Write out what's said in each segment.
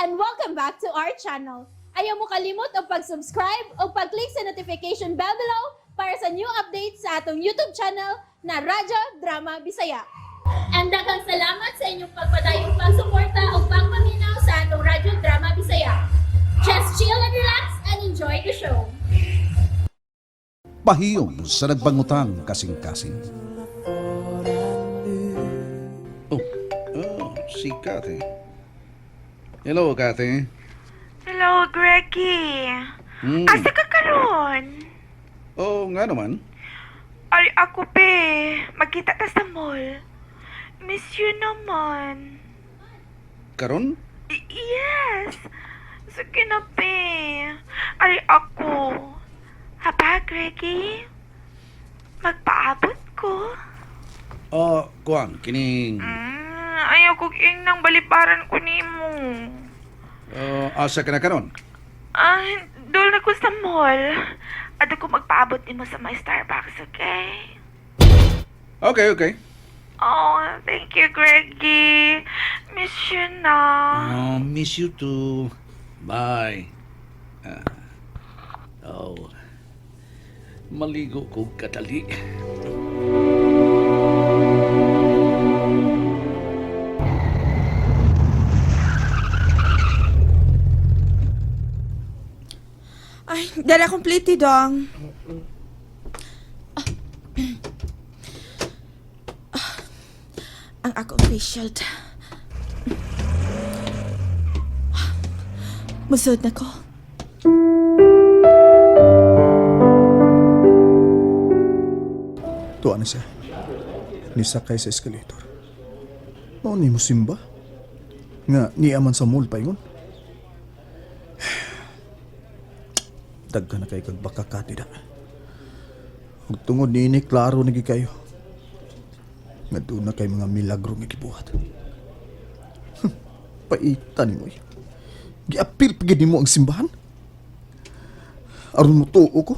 and welcome back to our channel. Ayaw mo kalimot o pag-subscribe o pag-click sa notification bell below para sa new updates sa atong YouTube channel na Radyo Drama Bisaya. And daghang salamat sa inyong pagpadayong pagsuporta o pagpaminaw sa atong Radyo Drama Bisaya. Just chill and relax and enjoy the show. Pahiyum sa Nagbangutan, Kasingkasing. Si Kate. Hello, Kate. Hello, Greggy. Asa ka karon? Nga naman. Ay, ako pe. Magkita ta sa mall. Miss you naman. Karon? Yes. Sige na, pe. Ay, ako. Haba, Greggy? Magpaabot ko? Kuan, kining... Ayaw ko king nang baliparan ko nimo. Asa ka na karon? Doon na ko sa mall. Ado ko magpaabot nimo sa my Starbucks, okay? Okay. Oh, thank you, Greggy. Miss you na. Miss you too. Bye. Maligo ko kadali. Ay, dala complete dong. Ang akong facial. Musod na ko. Tuwa na siya. Nisakay sa escalator. Mao ni mo simba? Nga, niaman sa mall pa yun. Dagka na kay kagbaka katida. Ug tungod niini, klaro nagi kayo. Nga doon na kay mga milagro nga gibuhat. Paitan ni mo. Giapil pagid nimo ang simbahan. Aron mo tuo ko.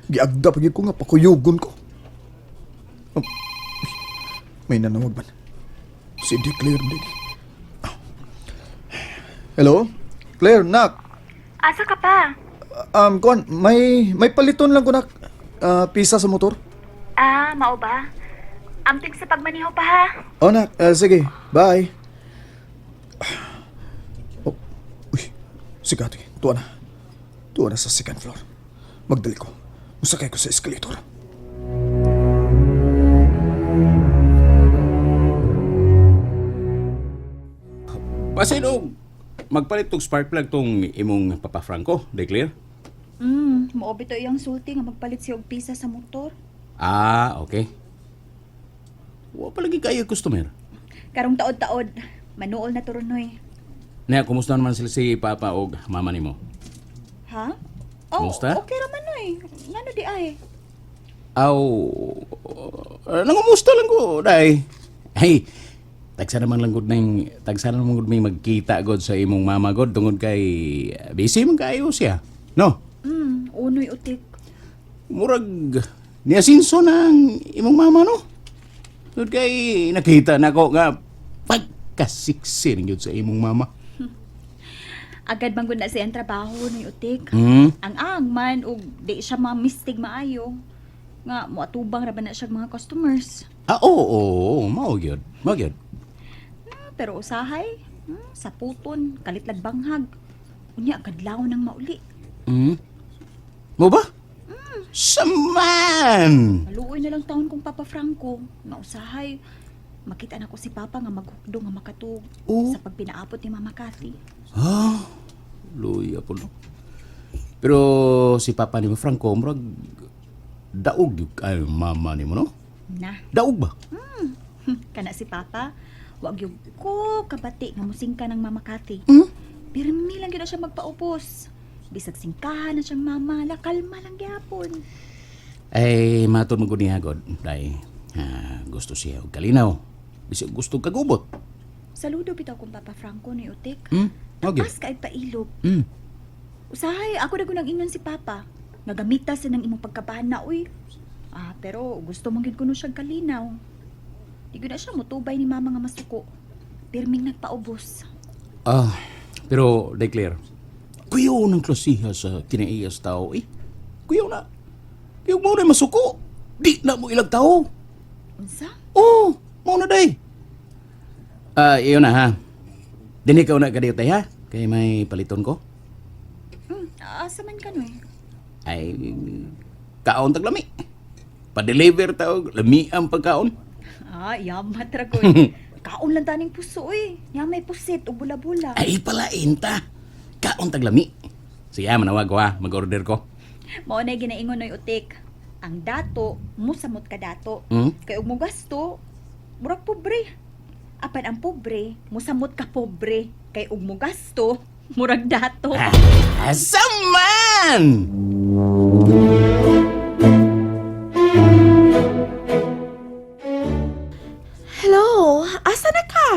Giagda pagid ko nga pakuyugon ko. May nanawag man. Si Di Claire din. Hello? Claire, nak. Asa ka pa? Kuan, may paliton lang ko nak. Pisa sa motor. Mao ba? Amting sa pagmaniho pa ha? Nak. Sige. Bye. Uy. Si Kati. Tuwa na. Tuwa na sa second floor. Magdali ko. Musakay ko sa escalator. Pasinog, magpalit tong spark plug tong imong Papa Franco, de clear? Maobi to iyang sulti nga magpalit siya og pisa sa motor. Okay. Wa palagi kayo customer. Karong taod-taod, manuol na turunoy. Na, kumusta naman sila si Papa o Mama nimo? Ha? Kumusta? Okay raman noy. Ngano di ay? Nangumusta lang ko, day. Hey, tagsa naman may magkita god sa imong mama god tungod kay busy man kayo siya. No? Unoy utik. Murag niasinso ng imong mama no? Tungod kay nakita nako nga pagkasiksi rin yun sa imong mama. Agad bang na siya ang trabaho noy utik. Hmm? Ang man ug di siya mistig maayo. Nga moatubang ra ba na siya mga customers. Oo, mao gyud. Pero usahay, sa puton, kalitlag banghag. Unya kadlaw nang mauli. Mo ba? Saman! Maluoy na lang taon kong Papa Franco. Nga usahay, makita na ko si Papa nga maghukdo nga makatug sa pagpinaapot ni Mama Cathy. Luya po no. Pero si Papa ni mo Franco, murag daog yung ay mama ni mo no? Na, Daog ba? kana si Papa, wag yung ko kabati nga musingka ng Mama Cathy. Pirmi lang gina siya magpaupos. Bisag singkahan na siyang mama, kalma lang gyapon. Ay, matod mo niya god. Dahil gusto siya og kalinaw. Bisag gusto kagubot. Saludo bitaw kong Papa Franco ni Utik. Okay. Tapas ka pailog. Usahay, ako na gunang ingon si Papa. Nagamita sa ng imong pagkabahan na, uy. Pero gusto mong gid kuno siya kalinaw. Di ko na siya mutubay ni Mama nga masuko. Pirming nagpaubos. Pero declare, kuyaw ng klasiha sa kinaiyas tao eh. Kuyaw na. Kuyaw mo na masuko. Di na mo ilag tao. Unsa? Oo, mo na day. Iyon na ha. Dini ka na kadiyo tay ha. Kay may paliton ko. Asa man ka no eh? Ay, kaon taglami. Pa-deliver tao, lami ang pagkaon. Yamat ra ko. Kaon lang taning puso eh. May pusit o bula-bula. Ay, palain ta. Kaon taglami. Siya, manawag ko ha. Mag-order ko. Mao na ginaingon noy utik. Ang dato, musamot ka dato. Kay ug mo gasto, murag pobre. Apan ang pobre, musamot ka pobre. Kay ug mo gasto, murag dato. Asaman! Hello, asa na ka?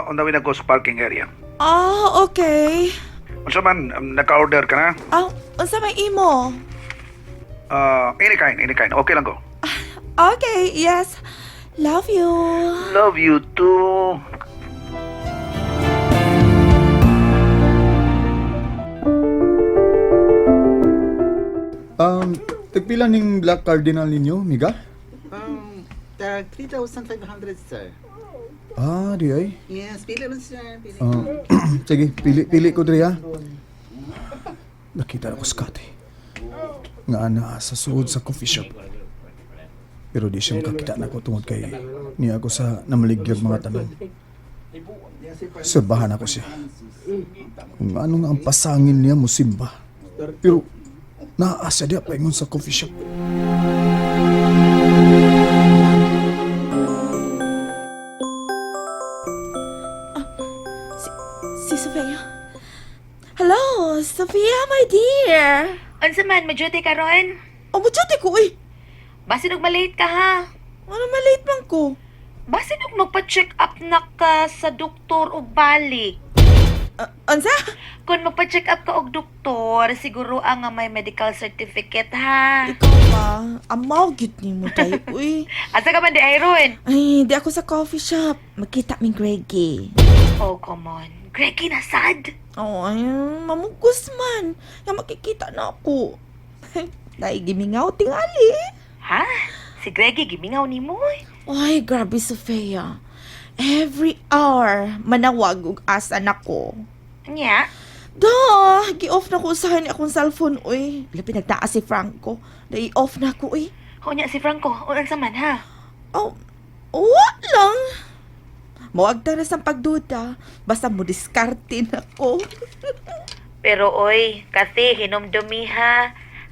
On the way na ko sa parking area. Okay. Unsa man, naka-order ka na? Unsa may imo? Any kind. Okay lang ko. Okay, yes. Love you. Love you too. Tagpila ning Black Cardinal ninyo, miga? Tag 3,500, sir. Di ay. Yes, pili lang, sir. Pili. Sige, pili ko diri ha. Nakita ako si Kati. Nga ana sa suod sa coffee shop. Pero di siya makakita na ko tungod kay niya ako sa namaligyag mga tanong. Sabahan ako siya. Kung ano nga ang pasangin niya musimba. Pero naasa diya paingon sa coffee shop. Si Sofia. Hello, Sofia, my dear. Unsa man, majuti ka ron? Madyate ko eh. Basin og malate ka ha. Ano malate man ko? Basin og magpa-check up na ka sa doktor og balik. Unsa? Kung magpa-check up ka og doktor, siguro ang may medical certificate ha. Ikaw ba? Amaw gyud ni mo tayo, uy. Asa ka man di Iron? Ay, di ako sa coffee shop. Magkita mi Greggy. Oh, come on. Greggy na sad. Ay, mamugos man. Nga makikita na ako. Dahil gimingaw tingali. Ha? Si Greggy gimingaw ni mo. Ay, grabe, Sofia. Every hour, manawag og asa na ko. Nya? Gi-off na ko usahay ni akong cellphone, uy. Labi nagtaas si Franco. Dai-off na ko, uy. Hunya si Franco. Unang saman ha? What lang? Mawag ta na sa pagduda. Basta mo diskarte na ko. Pero oy, kasi hinumdumi ha.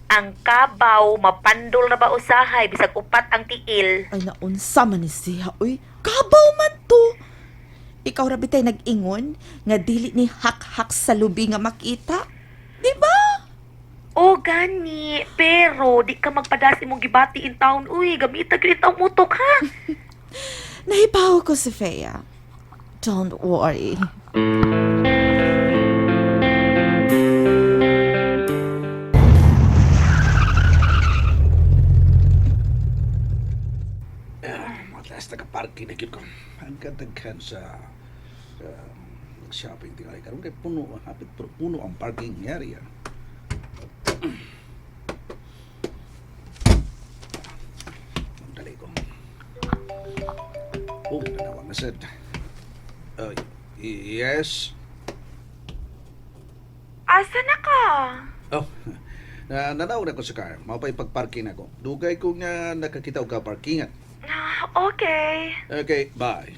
Ang kabaw, mapandol na ba usahay, bisag upat ang tiil. Ay, naunsa man ni siya, uy. Kabaw man to. Ikaw rabi tayo nag-ingon nga dili ni hak-hak sa lubi nga makita. Di ba? O gani, pero di ka magpadasi mong gibati in town. Uy, gamita gyud ang mutok ha. Nahibaw ko, Sofia. Don't worry. Mataas naka-parking na yun ko. Ang kadaghan sa shopping tingali karon kay puno, hapit pero puno ang parking area. Dali ko. Nanawag na sir. Yes. Asa na ka? Nanawag na ko sa car. Mapay pagparking ako. Dugay ko nga nakakita og parkingan. Okay. Okay, bye.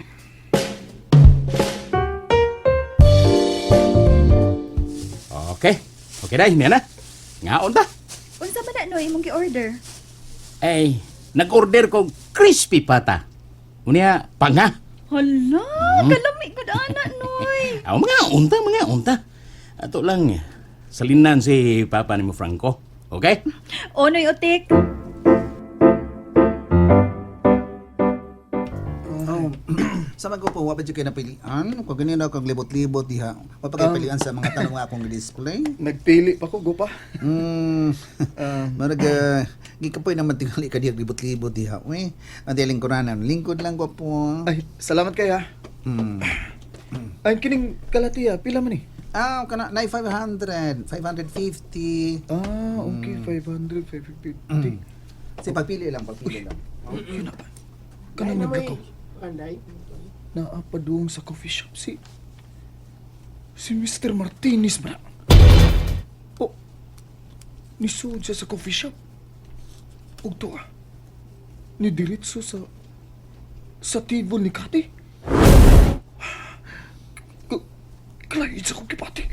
Okay dai, niya na. Ngaon ta. Unsa man na no imong gi-order? Ay, nag-order ko crispy pata. Unya, panga. Hala, kalami ko ana noy. Mga unta. Ato lang, salinan si Papa ni mo Franco. Okay? Onoy utik. Sama ko po, wapit yung kinapilian. Kung ganyan ako libot-libot diha. Wapagkipilian sa mga tanong nga akong display. Nagpili pa ko, gupa. Marag, gikapoy naman tingali ka diha libot-libot diha. Uy, ang lingkuranan. Lingkod lang ko po. Ay, salamat kaya. Ay, kining kalatiya, pila man eh? Kana na 500, 550. Okay, 500, 550. Si pagpili lang. Yun na ba? Kanang nagkakaw. Naapaduong sa coffee shop si Mr. Martinez ba? Oh, nisud siya sa coffee shop. Ug to ni diretso sa table ni Kati. Kalahit sa kong kipati.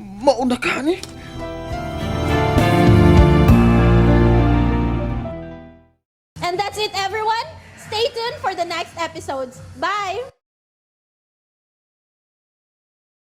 Mauna ka ni. And that's it, everyone. Stay tuned for the next episodes. Bye!